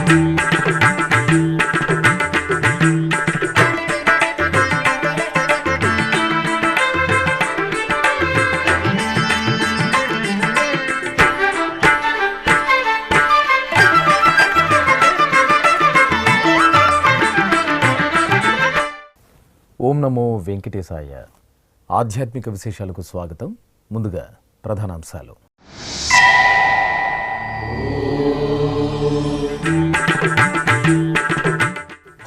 ఓం నమో వెంకటేశాయ. ఆధ్యాత్మిక విశేషాలకు స్వాగతం. ముందుగా ప్రధానాంశాలు.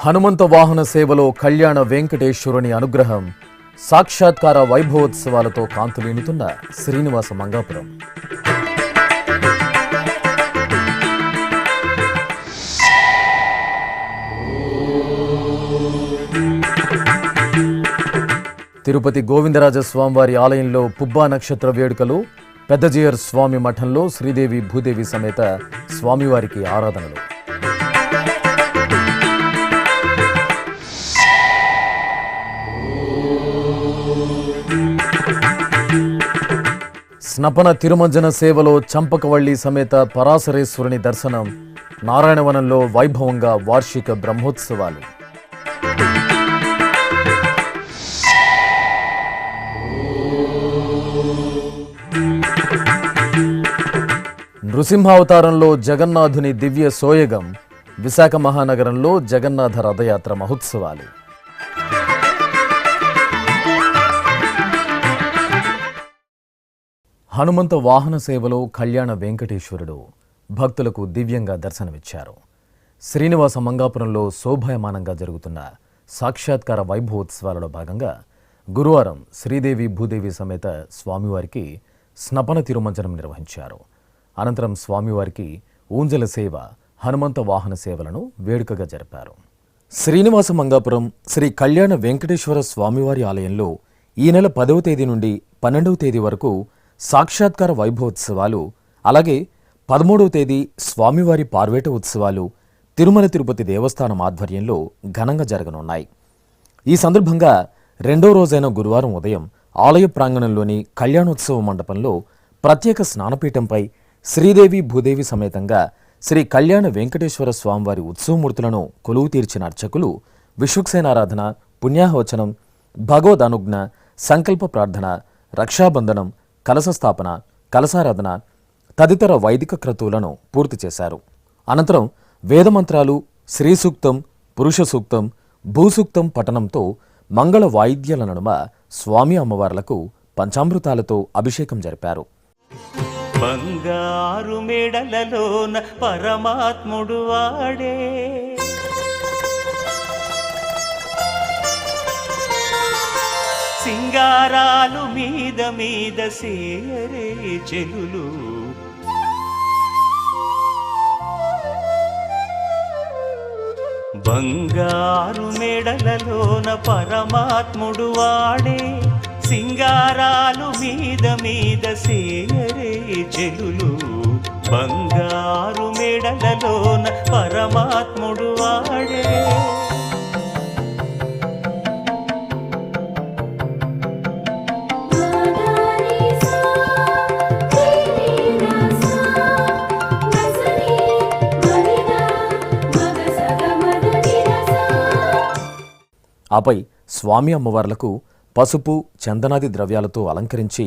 హనుమంత వాహన సేవలో కళ్యాణ వెంకటేశ్వరుని అనుగ్రహం, సాక్షాత్కార వైభవోత్సవాలతో కాంతులీనుతున్న శ్రీనివాస మంగాపురం. తిరుపతి గోవిందరాజస్వామివారి ఆలయంలో పుబ్బా నక్షత్ర వేడుకలు, పెద్దజీయర్ స్వామి మఠంలో శ్రీదేవి భూదేవి సమేత స్వామివారికి ఆరాధనలు. స్నపన తిరుమంజన సేవలో చంపకవళ్ళి సమేత పరాశరేశ్వరుని దర్శనం, నారాయణవనంలో వైభవంగా వార్షిక బ్రహ్మోత్సవాలు. నృసింహావతారంలో జగన్నాథుని దివ్య సోయగం, విశాఖ మహానగరంలో జగన్నాథ రథయాత్ర మహోత్సవాలు. హనుమంత వాహన సేవలో కళ్యాణ వెంకటేశ్వరుడు భక్తులకు దివ్యంగా దర్శనమిచ్చారు. శ్రీనివాస మంగాపురంలో శోభాయమానంగా జరుగుతున్న సాక్షాత్కార వైభవోత్సవాలలో భాగంగా గురువారం శ్రీదేవి భూదేవి సమేత స్వామివారికి స్నపన తిరుమంజనం నిర్వహించారు. అనంతరం స్వామివారికి ఊంజల సేవ, హనుమంత వాహన సేవలను వేడుకగా జరిపారు. శ్రీనివాస మంగాపురం శ్రీ కళ్యాణ వెంకటేశ్వర స్వామివారి ఆలయంలో ఈ నెల 10వ తేదీ నుండి 12వ తేదీ వరకు సాక్షాత్కార వైభవోత్సవాలు, అలాగే 13వ తేదీ స్వామివారి పార్వేట ఉత్సవాలు తిరుమల తిరుపతి దేవస్థానం ఆధ్వర్యంలో ఘనంగా జరగనున్నాయి. ఈ సందర్భంగా రెండో రోజైన గురువారం ఉదయం ఆలయ ప్రాంగణంలోని కళ్యాణోత్సవ మండపంలో ప్రత్యేక స్నానపీఠంపై శ్రీదేవి భూదేవి సమేతంగా శ్రీ కళ్యాణ వెంకటేశ్వర స్వామివారి ఉత్సవమూర్తులను కొలువు తీర్చిన అర్చకులు విశ్వక్సేనారాధన, పుణ్యాహవచనం, భగవద్ అనుజ్ఞ, సంకల్ప ప్రార్థన, రక్షాబంధనం, కలశస్థాపన, కలశారాధన తదితర వైదిక క్రతువులను పూర్తి చేశారు. అనంతరం వేదమంత్రాలు, శ్రీ సూక్తం, పురుష సూక్తం, భూసూక్తం పఠనంతో మంగళ వాయిద్యాల నడుమ స్వామి అమ్మవార్లకు పంచామృతాలతో అభిషేకం జరిపారు. బంగారు మెడలలోన పరమాత్ముడు వాడే, సింగారాలు మీద మీద సేరే చెలులు, బంగారు మెడలలోన పరమాత్ముడు వాడే, సింగారాలు మీద మీద సేరే చెలులు, బంగారు మెడలలోన పరమాత్ముడు వాడే. ఆపై స్వామి అమ్మవార్లకు పసుపు, చందనాది ద్రవ్యాలతో అలంకరించి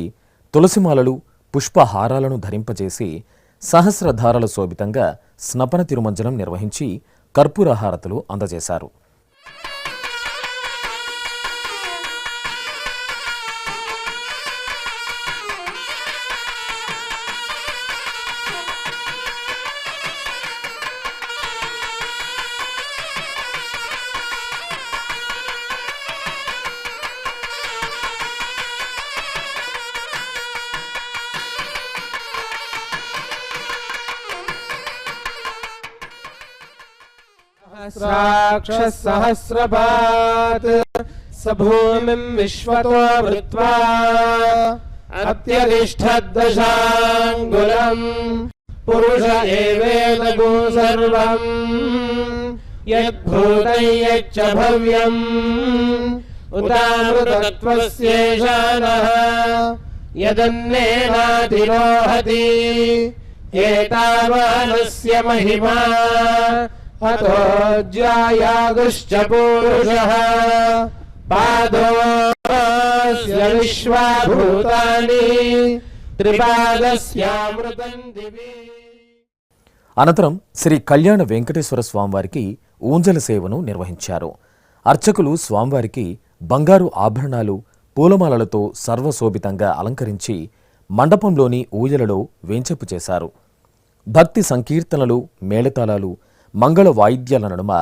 తులసిమాలలు, పుష్పహారాలను ధరింపజేసి సహస్రధారల శోభితంగా స్నపన తిరుమంజనం నిర్వహించి కర్పూరహారతులు అందజేశారు. सहस्रपात् स भूमिं विश्वतो वृत्वा अत्यतिष्ठद्दशाङ्गुलम् पुरुष एवेदगो सर्वम् यद्भूतं यच्च भव्यम् उदामृतत्वस्येषानः यदन्नेनातिरोहति एतावानस्य महिमा अतो ज्यायागुश्च पूरुषः पादोऽस्य विश्वाभूतानि त्रिपादस्यामृतं दिवि. అనంతరం శ్రీ కళ్యాణ వెంకటేశ్వర స్వామివారికి ఊంజల సేవను నిర్వహించారు. అర్చకులు స్వామివారికి బంగారు ఆభరణాలు పూలమాలలతో సర్వశోభితంగా అలంకరించి మండపంలోని ఊయలలో వేంచెపు చేశారు. భక్తి సంకీర్తనలు, మేళతాళాలు, మంగళ వాయిద్యాల నడుమ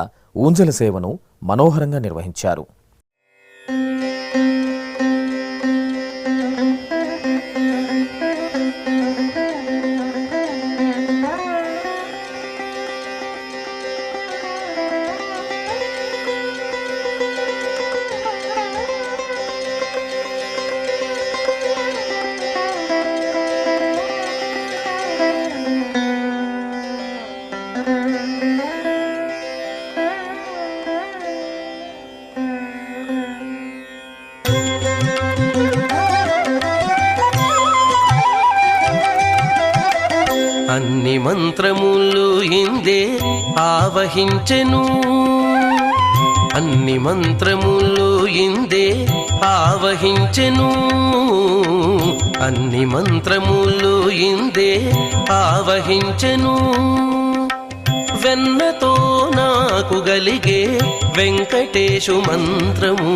ఊంజల సేవను మనోహరంగా నిర్వహించారు. అన్ని మంత్రములు ఇందే ఆవహించెను, అన్ని మంత్రములు ఇందే ఆవహించెను, అన్ని మంత్రములు ఇందే ఆవహించెను. వెన్నతో నాకు గలిగే వెంకటేశు మంత్రము,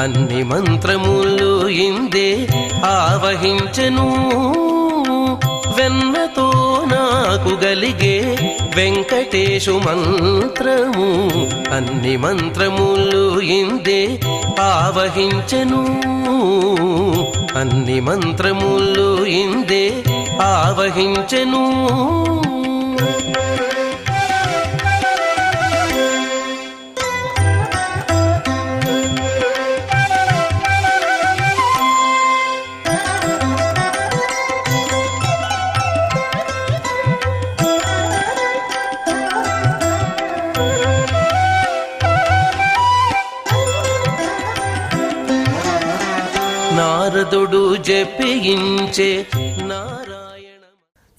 అన్ని మంత్రములు ఇందే ఆవహించెను. వెన్నతో నాకు గలిగే వెంకటేశు మంత్రము, అన్ని మంత్రములు ఇందే ఆవహించెను, అన్ని మంత్రములు ఇందే ఆవహించెను. నారదుడు జపించే నారాయణ.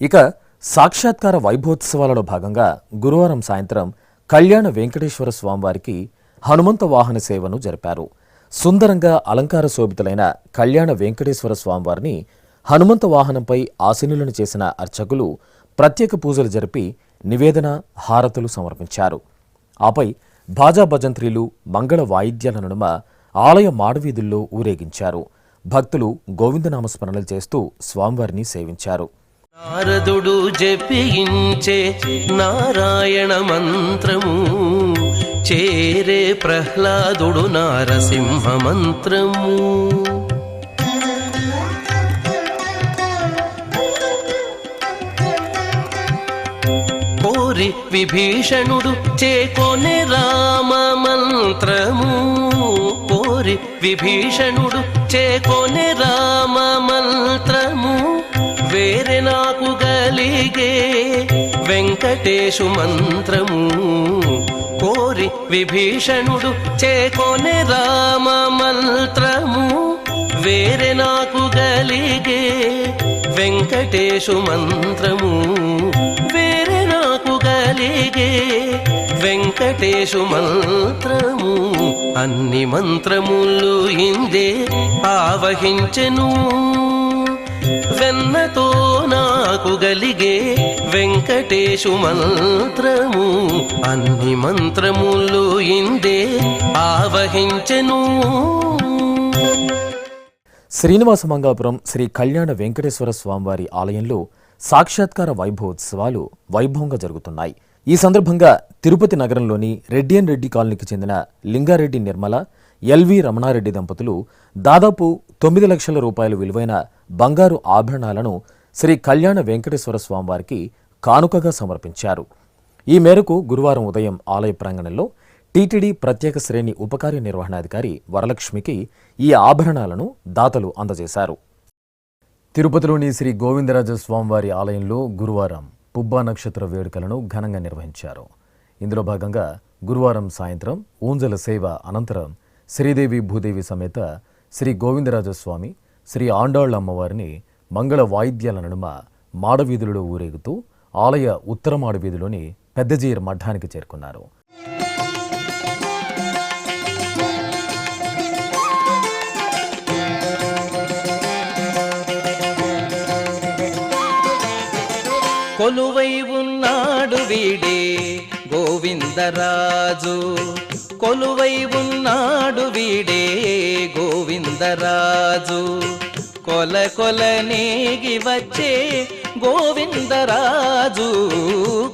ఇక సాక్షాత్కార వైభవోత్సవాలలో భాగంగా గురువారం సాయంత్రం కళ్యాణ వెంకటేశ్వర స్వామివారికి హనుమంత వాహన సేవను జరిపారు. సుందరంగా అలంకార శోభితులైన కళ్యాణ వెంకటేశ్వర స్వామివారిని హనుమంత వాహనంపై ఆసీనులను చేసిన అర్చకులు ప్రత్యేక పూజలు జరిపి నివేదన, హారతులు సమర్పించారు. ఆపై బాజా భజంత్రీలు, మంగళ వాయిద్యాల నడుమ ఆలయ మాడవీధుల్లో ఊరేగించారు. భక్తులు గోవిందనామస్మరణలు చేస్తూ స్వామివారిని సేవించారు. నారదుడు జపించే నారాయణ మంత్రము, చేరే ప్రహ్లాదుడు నారసింహ మంత్రము. కోరి విభీషణుడు చేకొనే రామ మంత్రము, కోరి విభీషణుడు చేకొనే రామ మంత్రము. వేరే నాకు గలిగే వెంకటేశు మంత్రము, కోరి విభీషణుడు చేకొనే రామ మంత్రము. వేరే నాకు గలిగే వెంకటేశు మంత్రము, వేరే నాకు గలిగే వెంకటేశు మంత్రము. అన్ని మంత్రములు ఇందే ఆవహించెను, వెన్నతో నాకు గలిగే వెంకటేశు మంత్రము, అన్ని మంత్రములు ఇందే ఆవహించెను. శ్రీనివాస మంగాపురం శ్రీ కళ్యాణ వెంకటేశ్వర స్వామివారి ఆలయంలో సాక్షాత్కార వైభవోత్సవాలు వైభవంగా జరుగుతున్నాయి. ఈ సందర్భంగా తిరుపతి నగరంలోని రెడ్డి అండ్ రెడ్డి కాలనీకి చెందిన లింగారెడ్డి నిర్మల, ఎల్వి రమణారెడ్డి దంపతులు దాదాపు 9 లక్షల రూపాయల విలువైన బంగారు ఆభరణాలను శ్రీ కళ్యాణ వెంకటేశ్వర స్వామివారికి కానుకగా సమర్పించారు. ఈ మేరకు గురువారం ఉదయం ఆలయ ప్రాంగణంలో టీటీడీ ప్రత్యేక శ్రేణి ఉపకార్యనిర్వహణాధికారి వరలక్ష్మికి ఈ ఆభరణాలను దాతలు అందజేశారు. తిరుపతిలోని శ్రీ గోవిందరాజ స్వామివారి ఆలయంలో గురువారం పుబ్బా నక్షత్ర వేడుకలను ఘనంగా నిర్వహించారు. ఇందులో భాగంగా గురువారం సాయంత్రం ఊంజల సేవ అనంతరం శ్రీదేవి భూదేవి సమేత శ్రీ గోవిందరాజస్వామి, శ్రీ ఆండాళ్ల అమ్మవారిని మంగళ వాయిద్యాల నడుమ మాడవీధులలో ఊరేగుతూ ఆలయ ఉత్తర మాడవీధిలోని పెద్దజీయర్ మఠానికి చేరుకున్నారు. కొలువై ఉన్నాడు వీడే గోవిందరాజు, కొలువై ఉన్నాడు వీడే గోవిందరాజు, కొల కొల నేగి వచ్చే గోవిందరాజు,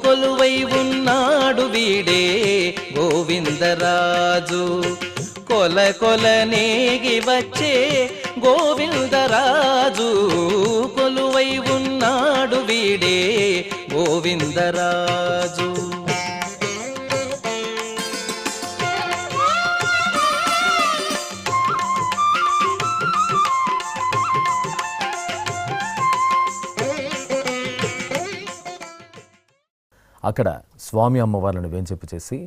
కొలువై ఉన్నాడు వీడే గోవిందరాజు, కొల కొల నేగి వచ్చే గోవిందరాజు, కొలువై ఉన్నాడు వీడే గోవిందరాజు. అక్కడ స్వామి అమ్మవార్లను వేంచేపు చేసి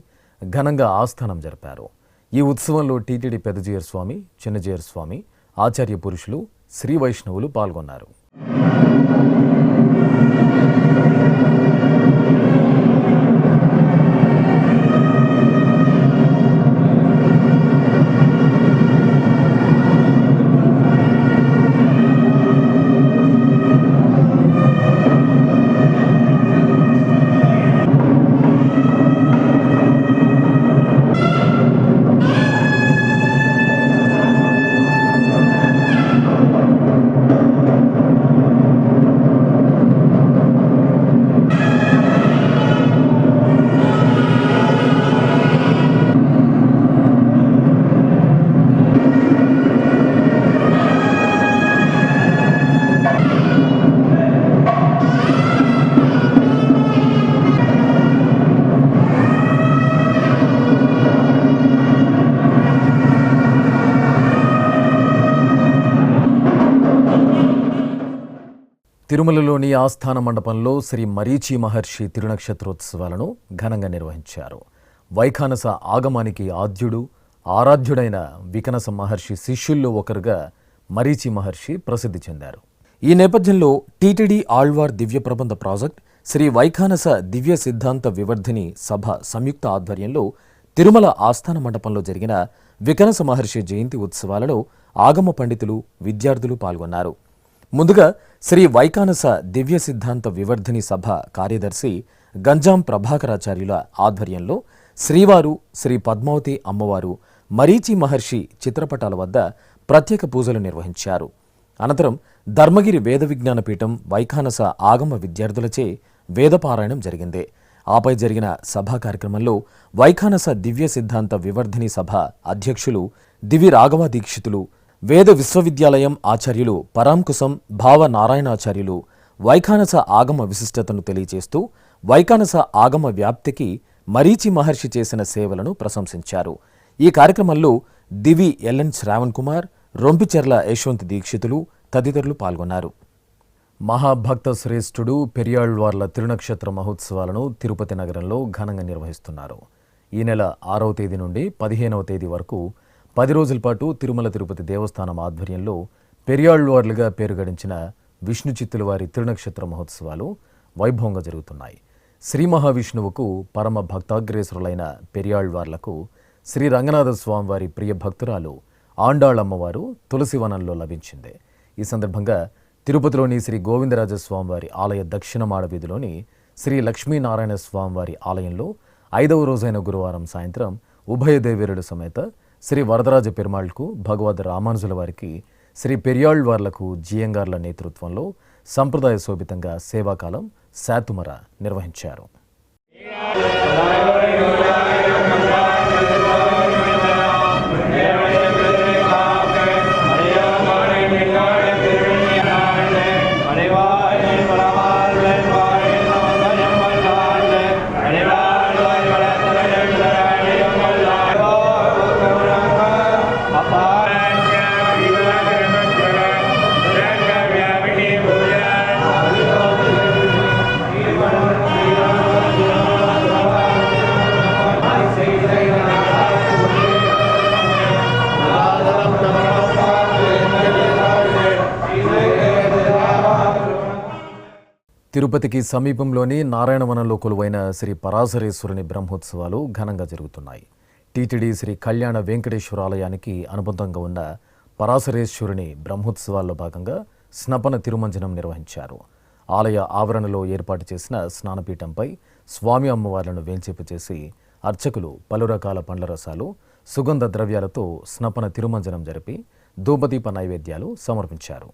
ఘనంగా ఆస్థానం జరిపారు. ఈ ఉత్సవంలో టీటీడీ పెద్దజీయర్ స్వామి, చిన్నజీయర్ స్వామి, ఆచార్య పురుషులు, శ్రీ వైష్ణవులు పాల్గొన్నారు. తిరుమలలోని ఆస్థాన మండపంలో శ్రీ మరీచి మహర్షి తిరునక్షత్రోత్సవాలను ఘనంగా నిర్వహించారు. వైఖానస ఆగమానికి ఆద్యుడు, ఆరాధ్యుడైన వికనస మహర్షి శిష్యుల్లో ఒకరుగా మరీచి మహర్షి ప్రసిద్ధి చెందారు. ఈ నేపథ్యంలో టీటీడీ ఆళ్వార్ దివ్య ప్రబంధ ప్రాజెక్ట్, శ్రీ వైఖానస దివ్య సిద్ధాంత వివర్ధిని సభ సంయుక్త ఆధ్వర్యంలో తిరుమల ఆస్థాన మండపంలో జరిగిన వికనస మహర్షి జయంతి ఉత్సవాలలో ఆగమ పండితులు, విద్యార్థులు పాల్గొన్నారు. ముందుగా శ్రీ వైఖానస దివ్య సిద్ధాంత వివర్ధిని సభ కార్యదర్శి గంజాం ప్రభాకరాచార్యుల ఆధ్వర్యంలో శ్రీవారు, శ్రీ పద్మావతి అమ్మవారు, మరీచి మహర్షి చిత్రపటాల వద్ద ప్రత్యేక పూజలు నిర్వహించారు. అనంతరం ధర్మగిరి వేద విజ్ఞాన పీఠం వైఖానస ఆగమ విద్యార్థులచే వేదపారాయణం జరిగింది. ఆపై జరిగిన సభా కార్యక్రమంలో వైఖానస దివ్య సిద్ధాంత వివర్ధిని సభ అధ్యక్షులు దివి రాఘవ దీక్షితులు, వేద విశ్వవిద్యాలయం ఆచార్యులు పరాంకుశం భావ నారాయణాచార్యులు వైఖానస ఆగమ విశిష్టతను తెలియజేస్తూ వైఖానస ఆగమ వ్యాప్తికి మరీచి మహర్షి చేసిన సేవలను ప్రశంసించారు. ఈ కార్యక్రమంలో దివి ఎల్ఎన్ శ్రావణ్ కుమార్, రొంపిచెర్ల యశ్వంత్ దీక్షితులు తదితరులు పాల్గొన్నారు. మహాభక్త శ్రేష్ఠుడు పెరియాళ్వార్ల తిరునక్షత్ర మహోత్సవాలను తిరుపతి నగరంలో ఘనంగా నిర్వహిస్తున్నారు. ఈ నెల 6వ తేదీ నుండి 15వ తేదీ వరకు 10 రోజుల పాటు తిరుమల తిరుపతి దేవస్థానం ఆధ్వర్యంలో పెరియాళ్వార్లుగా పేరు గడించిన విష్ణు చిత్తుల వారి తిరునక్షత్ర మహోత్సవాలు వైభవంగా జరుగుతున్నాయి. శ్రీ మహావిష్ణువుకు పరమ భక్తాగ్రేసురులైన పెరియాళ్వార్లకు శ్రీ రంగనాథ స్వామివారి ప్రియ భక్తురాలు ఆండాళమ్మవారు తులసివనంలో లభించింది. ఈ సందర్భంగా తిరుపతిలోని శ్రీ గోవిందరాజస్వామివారి ఆలయ దక్షిణ మాడ వీధిలోని శ్రీ లక్ష్మీనారాయణ స్వామివారి ఆలయంలో 5వ రోజైన గురువారం సాయంత్రం ఉభయ దేవేరుడు సమేత శ్రీ వరదరాజ పెరుమాళ్కు, భగవద్ రామానుజుల వారికి, శ్రీ పెరియాళ్వార్లకు జియంగార్ల నేతృత్వంలో సంప్రదాయ శోభితంగా సేవాకాలం శాతుమర నిర్వహించారు. తిరుపతికి సమీపంలోని నారాయణవనంలో కొలువైన శ్రీ పరాశరేశ్వరుని బ్రహ్మోత్సవాలు ఘనంగా జరుగుతున్నాయి. టీటీడీ శ్రీ కళ్యాణ వెంకటేశ్వర ఆలయానికి అనుబంధంగా ఉన్న పరాశరేశ్వరుని బ్రహ్మోత్సవాల్లో భాగంగా స్నపన తిరుమంజనం నిర్వహించారు. ఆలయ ఆవరణలో ఏర్పాటు చేసిన స్నానపీఠంపై స్వామి అమ్మవార్లను వేంచేపు చేసి అర్చకులు పలు రకాల పండ్ల రసాలు, సుగంధ ద్రవ్యాలతో స్నపన తిరుమంజనం జరిపి ధూపదీప నైవేద్యాలు సమర్పించారు.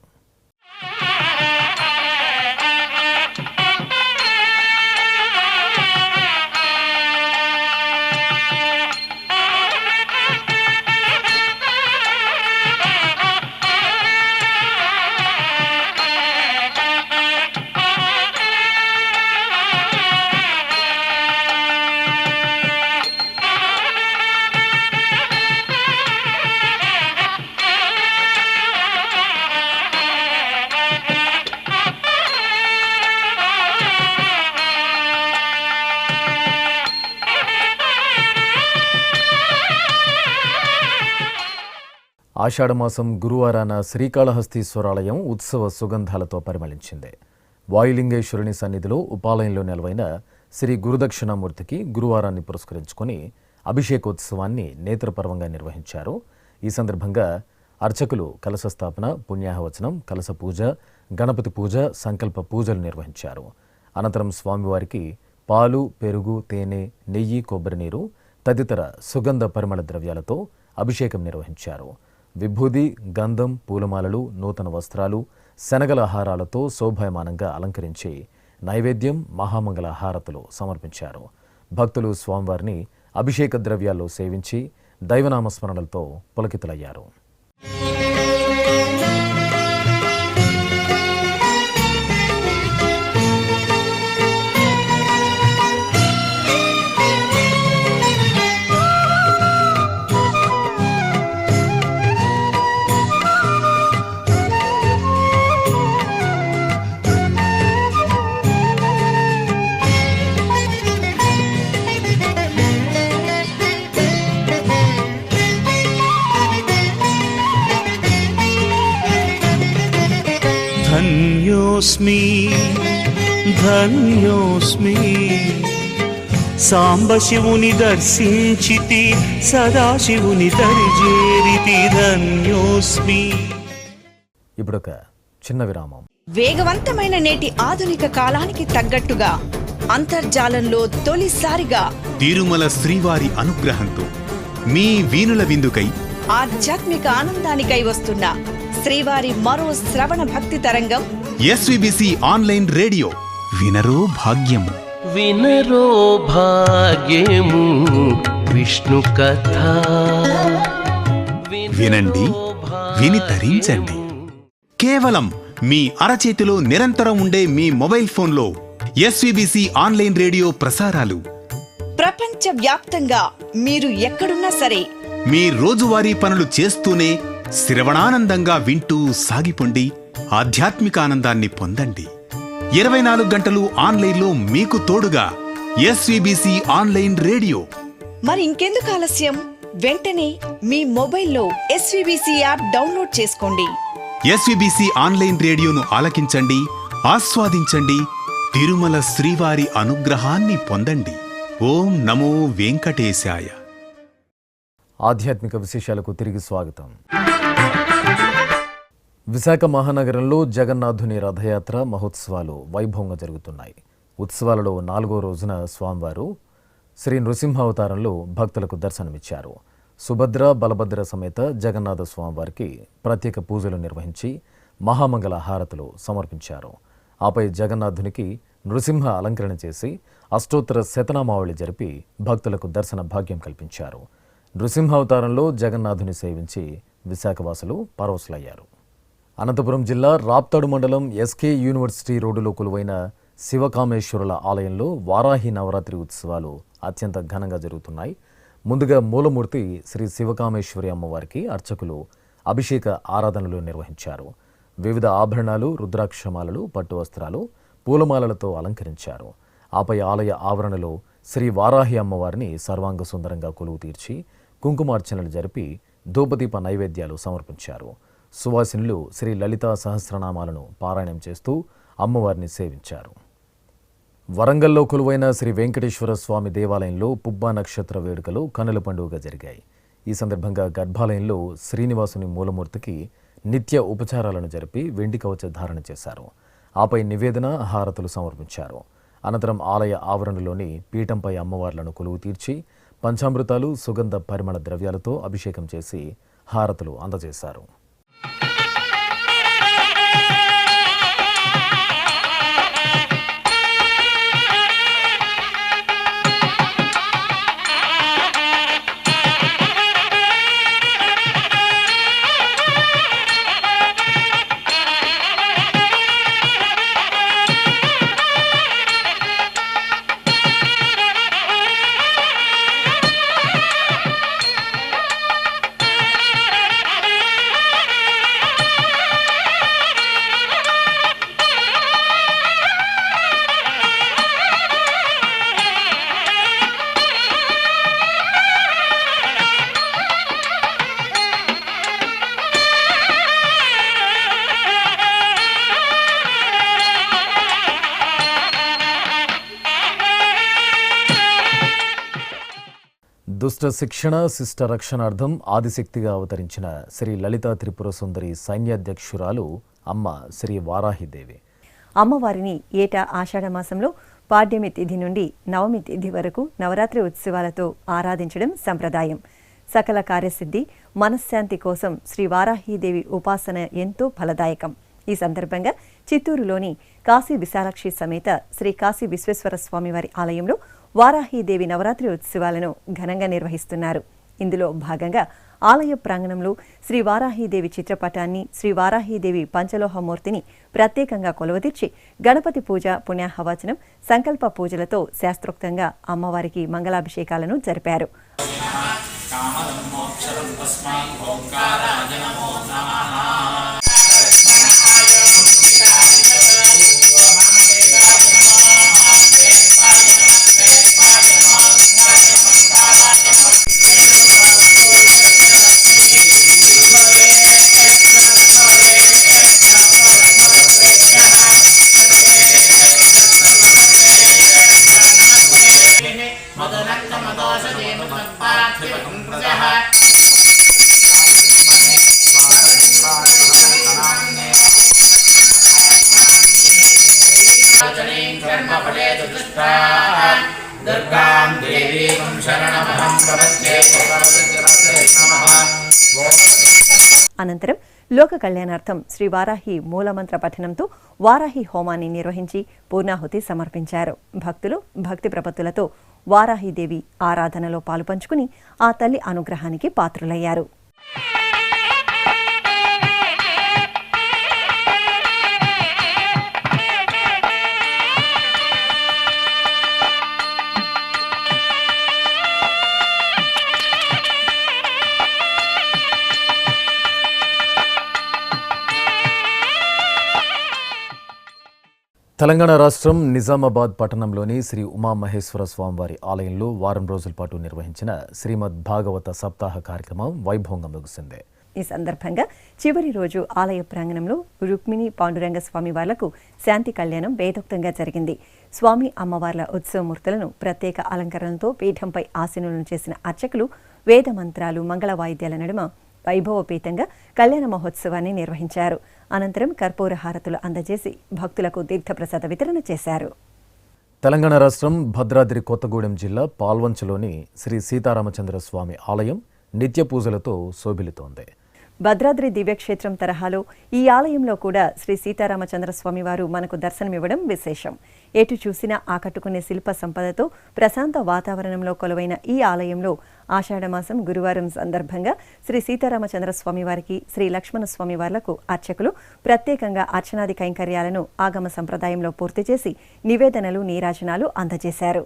ఆషాఢమాసం గురువారాన శ్రీకాళహస్తీశ్వరాలయం ఉత్సవ సుగంధాలతో పరిమళించింది. వాయులింగేశ్వరుని సన్నిధిలో ఉపాలయంలో నెలవైన శ్రీ గురుదక్షిణామూర్తికి గురువారాన్ని పురస్కరించుకొని అభిషేకోత్సవాన్ని నేత్రపర్వంగా నిర్వహించారు. ఈ సందర్భంగా అర్చకులు కలశస్థాపన, పుణ్యాహవచనం, కలశ పూజ, గణపతి పూజ, సంకల్ప పూజలు నిర్వహించారు. అనంతరం స్వామివారికి పాలు, పెరుగు, తేనె, నెయ్యి, కొబ్బరి నీరు తదితర సుగంధ పరిమళ ద్రవ్యాలతో అభిషేకం నిర్వహించారు. విభూది, గంధం, పూలమాలలు, నూతన వస్త్రాలు, శనగల హారాలతో శోభాయమానంగా అలంకరించి నైవేద్యం, మహామంగళ హారతులు సమర్పించారు. భక్తులు స్వామివారిని అభిషేక ద్రవ్యాల్లో సేవించి దైవనామస్మరణలతో పులకితులయ్యారు. ధన్యోస్మి ధన్యోస్మి సాంబశివుని దర్శించితి, సదాశివుని దరిజేరితి. ధన్యోస్మి. ఇప్పుడొక చిన్న విరామం. వేగవంతమైన నేటి ఆధునిక కాలానికి తగ్గట్టుగా అంతర్జాలంలో తొలిసారిగా తిరుమల శ్రీవారి అనుగ్రహంతో మీ వీణుల విందుకై ఆధ్యాత్మిక ఆనందానికై వస్తున్న శ్రీవారి మరో శ్రవణ భక్తి తరంగం ఎస్విబిసి ఆన్లైన్ రేడియో. వినరో భాగ్యము, వినరో భాగ్యము విష్ణు కథ. వినండి, విని తరించండి. కేవలం మీ అరచేతిలో నిరంతరం ఉండే మీ మొబైల్ ఫోన్లో ఎస్విబిసి ఆన్లైన్ రేడియో ప్రసారాలు ప్రపంచ వ్యాప్తంగా మీరు ఎక్కడున్నా సరే మీ రోజువారీ పనులు చేస్తూనే శ్రవణానందంగా వింటూ సాగిపోండి. ఆధ్యాత్మిక ఆనందాన్ని పొందండి. 24 గంటలు ఆన్లైన్లో మీకు తోడుగా ఎస్విబిసి ఆన్లైన్ రేడియో. మరి ఇంకెందుకు ఆలస్యం? వెంటనే మీ మొబైల్లో ఎస్విబిసి యాప్ డౌన్లోడ్ చేసుకోండి. ఎస్విబిసి ఆన్లైన్ రేడియోను ఆలకించండి, ఆస్వాదించండి. తిరుమల శ్రీవారి అనుగ్రహాన్ని పొందండి. ఓం నమో వెంకటేశాయ. ఆధ్యాత్మిక విశేషాలకు తిరిగి స్వాగతం. విశాఖ మహానగరంలో జగన్నాథుని రథయాత్ర మహోత్సవాలు వైభవంగా జరుగుతున్నాయి. ఉత్సవాలలో 4వ రోజున స్వామివారు శ్రీ నృసింహావతారంలో భక్తులకు దర్శనమిచ్చారు. సుభద్ర, బలభద్ర సమేత జగన్నాథ స్వామివారికి ప్రత్యేక పూజలు నిర్వహించి మహామంగళ హారతులు సమర్పించారు. ఆపై జగన్నాథునికి నృసింహ అలంకరణ చేసి అష్టోత్తర శతనామావళి జరిపి భక్తులకు దర్శన భాగ్యం కల్పించారు. నృసింహావతారంలో జగన్నాథుని సేవించి విశాఖవాసులు పరవశులయ్యారు. అనంతపురం జిల్లా రాప్తాడు మండలం ఎస్కే యూనివర్సిటీ రోడ్డులో కొలువైన శివకామేశ్వరుల ఆలయంలో వారాహి నవరాత్రి ఉత్సవాలు అత్యంత ఘనంగా జరుగుతున్నాయి. ముందుగా మూలమూర్తి శ్రీ శివకామేశ్వరి అమ్మవారికి అర్చకులు అభిషేక ఆరాధనలు నిర్వహించారు. వివిధ ఆభరణాలు, రుద్రాక్షమాలలు, పట్టు వస్త్రాలు, పూలమాలలతో అలంకరించారు. ఆపై ఆలయ ఆవరణలో శ్రీ వారాహి అమ్మవారిని సర్వాంగ సుందరంగా కొలువు తీర్చి కుంకుమార్చనలు జరిపి ధూపదీప నైవేద్యాలు సమర్పించారు. సువాసినులు శ్రీ లలితా సహస్రనామాలను పారాయణం చేస్తూ అమ్మవారిని సేవించారు. వరంగల్లో కొలువైన శ్రీ వెంకటేశ్వర స్వామి దేవాలయంలో పుబ్బా నక్షత్ర వేడుకలు కన్నుల పండుగగా జరిగాయి. ఈ సందర్భంగా గర్భాలయంలో శ్రీనివాసుని మూలమూర్తికి నిత్య ఉపచారాలను జరిపి వెండి కవచ ధారణ చేశారు. ఆపై నివేదన, హారతులు సమర్పించారు. అనంతరం ఆలయ ఆవరణలోని పీఠంపై అమ్మవార్లను కొలువు తీర్చి పంచామృతాలు, సుగంధ పరిమళ ద్రవ్యాలతో అభిషేకం చేసి హారతులు అందజేశారు. దుష్ట శిక్షణ, శిష్ట రక్షణార్థం ఆదిశక్తిగా అవతరించిన శ్రీ లలితా త్రిపుర సుందరి సైన్యాధ్యక్షురాలు అమ్మ శ్రీ వారాహిదేవి. అమ్మవారిని ఏటా ఆషాఢమాసంలో పాడ్యమి తిథి నుండి నవమి తిథి వరకు నవరాత్రి ఉత్సవాలతో ఆరాధించడం సంప్రదాయం. సకల కార్యసిద్ధి, మనశ్శాంతి కోసం శ్రీ వారాహిదేవి ఉపాసన ఎంతో ఫలదాయకం. ఈ సందర్భంగా చిత్తూరులోని కాశీ విశాలాక్షి సమేత శ్రీ కాశీ విశ్వేశ్వర స్వామివారి ఆలయంలో వారాహిదేవి నవరాత్రి ఉత్సవాలను ఘనంగా నిర్వహిస్తున్నారు. ఇందులో భాగంగా ఆలయ ప్రాంగణంలో శ్రీ వారాహిదేవి చిత్రపటాన్ని, శ్రీ వారాహిదేవి పంచలోహమూర్తిని ప్రత్యేకంగా కొలువదీర్చి గణపతి పూజ, పుణ్యాహవచనం, సంకల్ప పూజలతో శాస్త్రోక్తంగా అమ్మవారికి మంగళాభిషేకాలను జరిపారు. అనంతరం లోక కళ్యాణార్థం శ్రీ వారాహి మూలమంత్ర పఠనంతో వారాహి హోమాన్ని నిర్వహించి పూర్ణాహుతి సమర్పించారు. భక్తులు భక్తి ప్రపత్తులతో వారాహిదేవి ఆరాధనలో పాలుపంచుకుని ఆ తల్లి అనుగ్రహానికి పాత్రులయ్యారు. తెలంగాణ రాష్ట్రం నిజామాబాద్ పట్టణంలోని శ్రీ ఉమామహేశ్వర స్వామివారి ఆలయంలో వారం రోజుల పాటు నిర్వహించిన శ్రీమద్ భాగవత సప్తాహ కార్యక్రమం వైభవంగా ముగిసింది. ఈ సందర్భంగా చివరి రోజు ఆలయ ప్రాంగణంలో రుక్మిణి పాండురంగ స్వామివార్లకు శాంతి కళ్యాణం వేదోక్తంగా జరిగింది. స్వామి అమ్మవార్ల ఉత్సవమూర్తులను ప్రత్యేక అలంకరణలతో పీఠంపై ఆసీనులను చేసిన అర్చకులు వేద మంత్రాలు, మంగళ వాయిద్యాల నడుమ వైభవపేతంగా కళ్యాణ మహోత్సవాన్ని నిర్వహించారు. అనంతరం కర్పూర హారతులు అందజేసి భక్తులకు తీర్థప్రసాద వితరణ చేశారు. తెలంగాణ రాష్ట్రం భద్రాద్రి కొత్తగూడెం జిల్లా పాల్వంచలోని శ్రీ సీతారామచంద్ర స్వామి ఆలయం నిత్య పూజలతో శోభిల్లుతోంది. భద్రాద్రి దివ్యక్షేత్రం తరహాలో ఈ ఆలయంలో కూడా శ్రీ సీతారామచంద్ర స్వామివారు మనకు దర్శనమివ్వడం విశేషం. ఎటు చూసినా ఆకట్టుకునే శిల్ప సంపదతో ప్రశాంత వాతావరణంలో కొలువైన ఈ ఆలయంలో ఆషాఢమాసం గురువారం సందర్భంగా శ్రీ సీతారామచంద్ర స్వామివారికి, శ్రీ లక్ష్మణ స్వామివార్లకు అర్చకులు ప్రత్యేకంగా అర్చనాది కైంకర్యాలను ఆగమ సంప్రదాయంలో పూర్తి చేసి నివేదనలు, నీరాజనాలు అందజేశారు.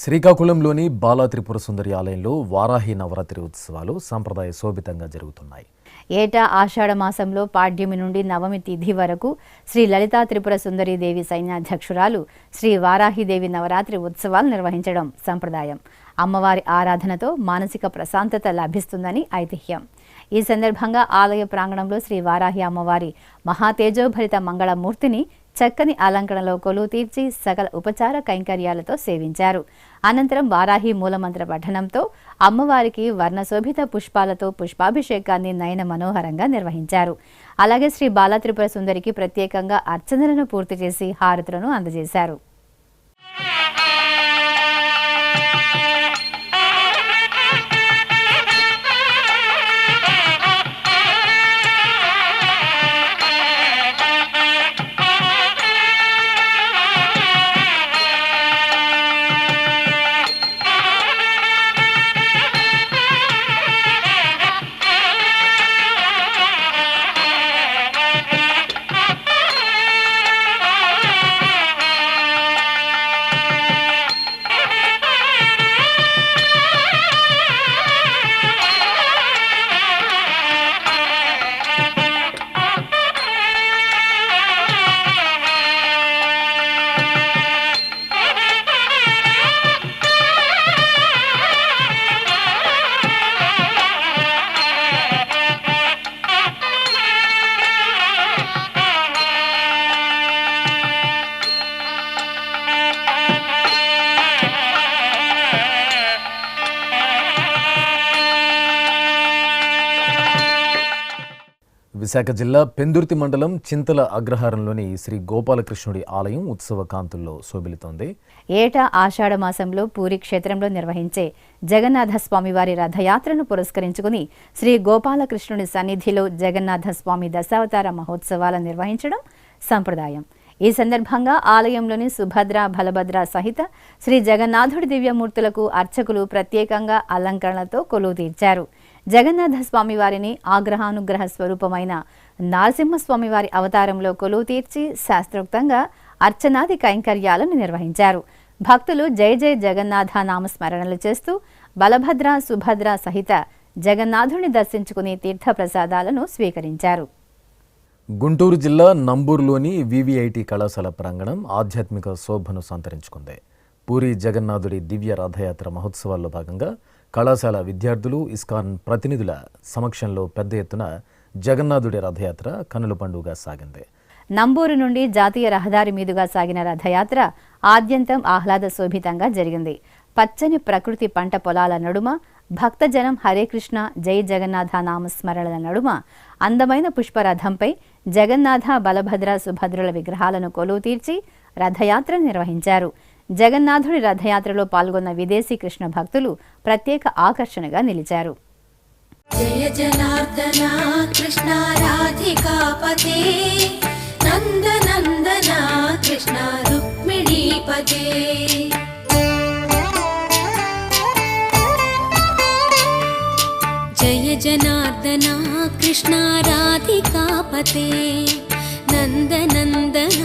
శ్రీకాకుళంలోని బాలా త్రిపుర సుందరి ఆలయంలో వారాహి నవరాత్రి ఉత్సవాలు సంప్రదాయ శోభితంగా జరుగుతున్నాయి. ఏటా ఆషాఢ మాసంలో పాడ్యమి నుండి నవమి తిథి వరకు శ్రీ లలితా త్రిపుర సుందరీదేవి సైన్యాధ్యక్షురాలు శ్రీ వారాహిదేవి నవరాత్రి ఉత్సవాలు నిర్వహించడం సంప్రదాయం. అమ్మవారి ఆరాధనతో మానసిక ప్రశాంతత లభిస్తుందని ఐతిహ్యం. ఈ సందర్భంగా ఆలయ ప్రాంగణంలో శ్రీ వారాహి అమ్మవారి మహాతేజోభరిత మంగళమూర్తిని చక్కని అలంకరణలో కొలువు తీర్చి సకల ఉపచార కైంకర్యాలతో సేవించారు. అనంతరం వారాహి మూలమంత్ర పఠనంతో అమ్మవారికి వర్ణశోభిత పుష్పాలతో పుష్పాభిషేకాన్ని నయన మనోహరంగా నిర్వహించారు. అలాగే శ్రీ బాలత్రిపుర సుందరికి ప్రత్యేకంగా అర్చనలను పూర్తి చేసి హారతులను అందజేశారు. విశాఖ జిల్లా పెందుర్తి మండలం చింతల అగ్రహారంలోని శ్రీ గోపాలకృష్ణుడి ఆలయం ఉత్సవ కాంతుల్లో శోభిల్లుతోంది. ఏటా ఆషాఢ మాసంలో పూరి క్షేత్రంలో నిర్వహించే జగన్నాథ స్వామివారి రథయాత్రను పురస్కరించుకుని శ్రీ గోపాలకృష్ణుడి సన్నిధిలో జగన్నాథ స్వామి దశావతార మహోత్సవాలు నిర్వహించడం సంప్రదాయం. ఈ సందర్భంగా ఆలయంలోని సుభద్ర బలభద్ర సహిత శ్రీ జగన్నాథుడి దివ్యమూర్తులకు అర్చకులు ప్రత్యేకంగా అలంకరణలతో కొలువు తీర్చారు. జగన్నాథ స్వామివారిని ఆగ్రహానుగ్రహ స్వరూపమైన నరసింహస్వామివారి అవతారంలో కొలువు తీర్చి శాస్త్రోక్తంగా అర్చనాది కైంకర్యాలను నిర్వహించారు. భక్తులు జయ జయ జగన్నాథ నామస్మరణలు చేస్తూ బలభద్ర సుభద్ర సహిత జగన్నాథుని దర్శించుకుని తీర్థప్రసాదాలను స్వీకరించారు. గుంటూరు జిల్లా నంబూరులోని వివిఐటి కళాశాల ప్రాంగణం ఆధ్యాత్మిక శోభను సంతరించుకుంది. పూరి జగన్నాథుడి దివ్య రథయాత్ర మహోత్సవాల్లో భాగంగా కళాశాల విద్యార్థులు ఇస్కాన్ ప్రతినిధుల సమక్షంలో పెద్ద ఎత్తున జగన్నాథుడి రథయాత్ర కన్నుల పండుగగా సాగింది. నంబూరు నుండి జాతీయ రహదారి మీదుగా సాగిన రథయాత్ర ఆద్యంతం ఆహ్లాద శోభితంగా జరిగింది. పచ్చని ప్రకృతి పంట పొలాల నడుమ భక్తజనం హరే కృష్ణ జై జగన్నాథ నామస్మరణల నడుమ అందమైన పుష్పరథంపై జగన్నాథ బలభద్ర సుభద్రుల విగ్రహాలను కొలువు తీర్చి రథయాత్ర నిర్వహించారు. జగన్నాథుడి రథయాత్రలో పాల్గొన్న విదేశీ కృష్ణ భక్తులు ప్రత్యేక ఆకర్షణగా నిలిచారు. జయ జనార్దన కృష్ణ రాధికాపతే నందనందన కృష్ణ రుక్మిణీపతే జయ జనార్దన కృష్ణ రాధికాపతే నందనందన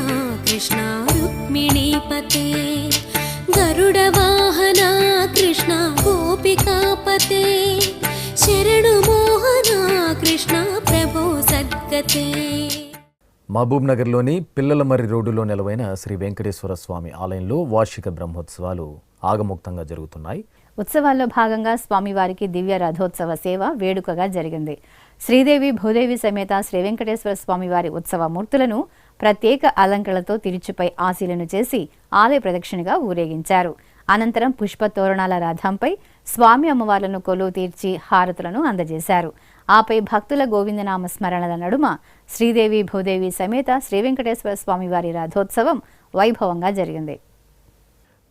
కృష్ణ రుక్మిణీపతే గరుడ వాహన కృష్ణ గోపికాపతే శరణు మోహన కృష్ణ ప్రభో సద్గతే. మహబూబ్ నగర్లోని పిల్లలమర్రి రోడ్డులో నెలవైన శ్రీ వెంకటేశ్వర స్వామి ఆలయంలో వార్షిక బ్రహ్మోత్సవాలు ఆగమోక్తంగా జరుగుతున్నాయి. ఉత్సవాల్లో భాగంగా స్వామివారికి దివ్య రథోత్సవ సేవ వేడుకగా జరిగింది. శ్రీదేవి భూదేవి సమేత శ్రీ వెంకటేశ్వర స్వామివారి ఉత్సవ మూర్తులను ప్రత్యేక అలంకరణలతో తిరుచుపై ఆశీలను చేసి ఆలయ ప్రదక్షిణగా ఊరేగించారు. అనంతరం పుష్ప తోరణాల రథంపై స్వామి అమ్మవార్లను కొలువు తీర్చి హారతులను అందజేశారు. ఆపై భక్తుల గోవిందనామ స్మరణల నడుమ శ్రీదేవి భూదేవి సమేత శ్రీ వెంకటేశ్వర స్వామివారి రథోత్సవం వైభవంగా జరిగింది.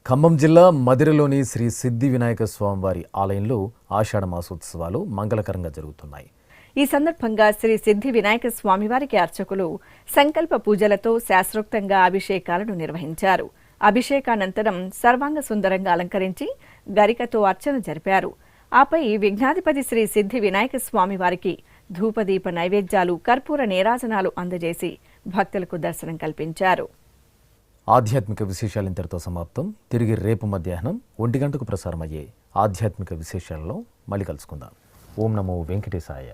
ఖమ్మం జిల్లా మదిరలోని శ్రీ సిద్ధి వినాయక స్వామివారి ఆలయంలో ఆషాఢ మాసోత్సవాలు మంగళకరంగా జరుగుతున్నాయి. ఈ సందర్భంగా శ్రీ సిద్ధి వినాయక స్వామివారికి అర్చకులు సంకల్ప పూజలతో శాస్త్రోక్తంగా అభిషేకాలను నిర్వహించారు. అభిషేకానంతరం సర్వాంగ సుందరంగా అలంకరించి గరికతో అర్చన జరిపారు. ఆపై విఘ్నాధిపతి శ్రీ సిద్ధి వినాయక స్వామివారికి ధూపదీప నైవేద్యాలు కర్పూర నీరాజనాలు అందజేసి భక్తులకు దర్శనం కల్పించారు. ఆధ్యాత్మిక విశేషాలు ఇంతటితో సమాప్తం. తిరిగి రేపు మధ్యాహ్నం 1 గంటకు ప్రసారమయ్యే ఆధ్యాత్మిక విశేషాలలో మళ్ళీ కలుసుకుందాం. ఓం నమో వెంకటేశాయ.